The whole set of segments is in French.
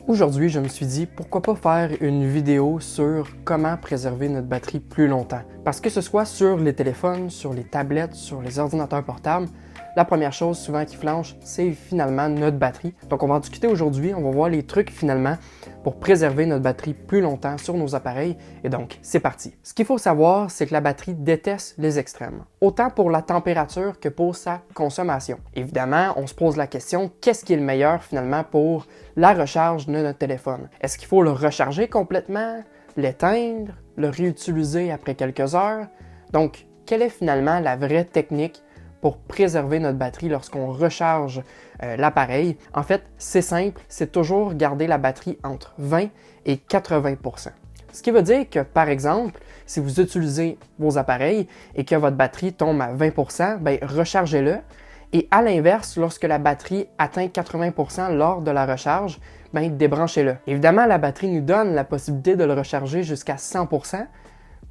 Aujourd'hui, je me suis dit, pourquoi pas faire une vidéo sur comment préserver notre batterie plus longtemps. Parce que ce soit sur les téléphones, sur les tablettes, sur les ordinateurs portables, la première chose souvent qui flanche, c'est finalement notre batterie. Donc on va en discuter aujourd'hui, on va voir les trucs finalement pour préserver notre batterie plus longtemps sur nos appareils. Et donc, c'est parti. Ce qu'il faut savoir, c'est que la batterie déteste les extrêmes, autant pour la température que pour sa consommation. Évidemment, on se pose la question, qu'est-ce qui est le meilleur finalement pour la recharge de notre téléphone? Est-ce qu'il faut le recharger complètement, l'éteindre, le réutiliser après quelques heures? Donc, quelle est finalement la vraie technique pour préserver notre batterie lorsqu'on recharge l'appareil? En fait, c'est simple, c'est toujours garder la batterie entre 20 et 80%. Ce qui veut dire que, par exemple, si vous utilisez vos appareils et que votre batterie tombe à 20%, bien, rechargez-le. Et à l'inverse, lorsque la batterie atteint 80% lors de la recharge, bien, débranchez-le. Évidemment, la batterie nous donne la possibilité de le recharger jusqu'à 100%,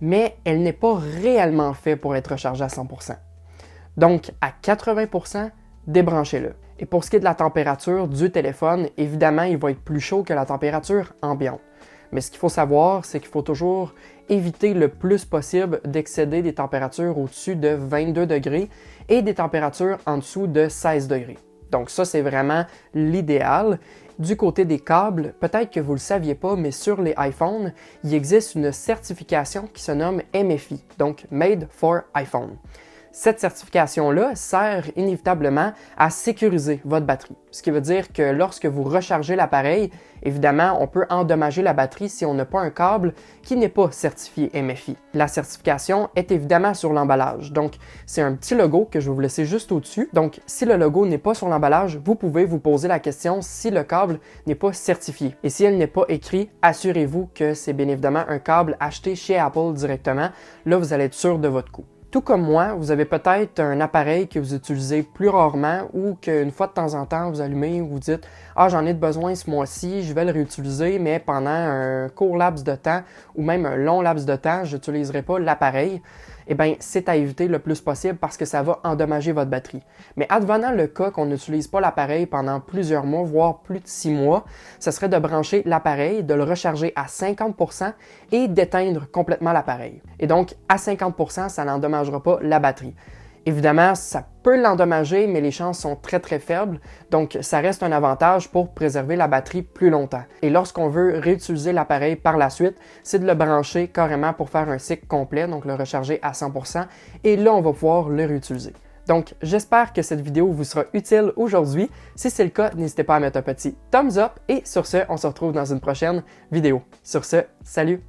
mais elle n'est pas réellement faite pour être rechargée à 100%. Donc, à 80%, débranchez-le. Et pour ce qui est de la température du téléphone, évidemment, il va être plus chaud que la température ambiante. Mais ce qu'il faut savoir, c'est qu'il faut toujours éviter le plus possible d'excéder des températures au-dessus de 22 degrés et des températures en dessous de 16 degrés. Donc ça, c'est vraiment l'idéal. Du côté des câbles, peut-être que vous ne le saviez pas, mais sur les iPhones, il existe une certification qui se nomme MFI, donc Made for iPhone. Cette certification-là sert inévitablement à sécuriser votre batterie. Ce qui veut dire que lorsque vous rechargez l'appareil, évidemment, on peut endommager la batterie si on n'a pas un câble qui n'est pas certifié MFI. La certification est évidemment sur l'emballage. Donc, c'est un petit logo que je vais vous laisser juste au-dessus. Donc, si le logo n'est pas sur l'emballage, vous pouvez vous poser la question si le câble n'est pas certifié. Et si elle n'est pas écrit, assurez-vous que c'est bien évidemment un câble acheté chez Apple directement. Là, vous allez être sûr de votre coût. Tout comme moi, vous avez peut-être un appareil que vous utilisez plus rarement ou qu'une fois de temps en temps, vous allumez ou vous dites « Ah, j'en ai besoin ce mois-ci, je vais le réutiliser, mais pendant un court laps de temps ou même un long laps de temps, je n'utiliserai pas l'appareil. » Eh bien, c'est à éviter le plus possible parce que ça va endommager votre batterie. Mais advenant le cas qu'on n'utilise pas l'appareil pendant plusieurs mois, voire plus de 6 mois, ce serait de brancher l'appareil, de le recharger à 50% et d'éteindre complètement l'appareil. Et donc, à 50%, ça n'endommagera pas la batterie. Évidemment, ça peut l'endommager, mais les chances sont très très faibles, donc ça reste un avantage pour préserver la batterie plus longtemps. Et lorsqu'on veut réutiliser l'appareil par la suite, c'est de le brancher carrément pour faire un cycle complet, donc le recharger à 100%, et là on va pouvoir le réutiliser. Donc j'espère que cette vidéo vous sera utile aujourd'hui. Si c'est le cas, n'hésitez pas à mettre un petit thumbs up, et sur ce, on se retrouve dans une prochaine vidéo. Sur ce, salut!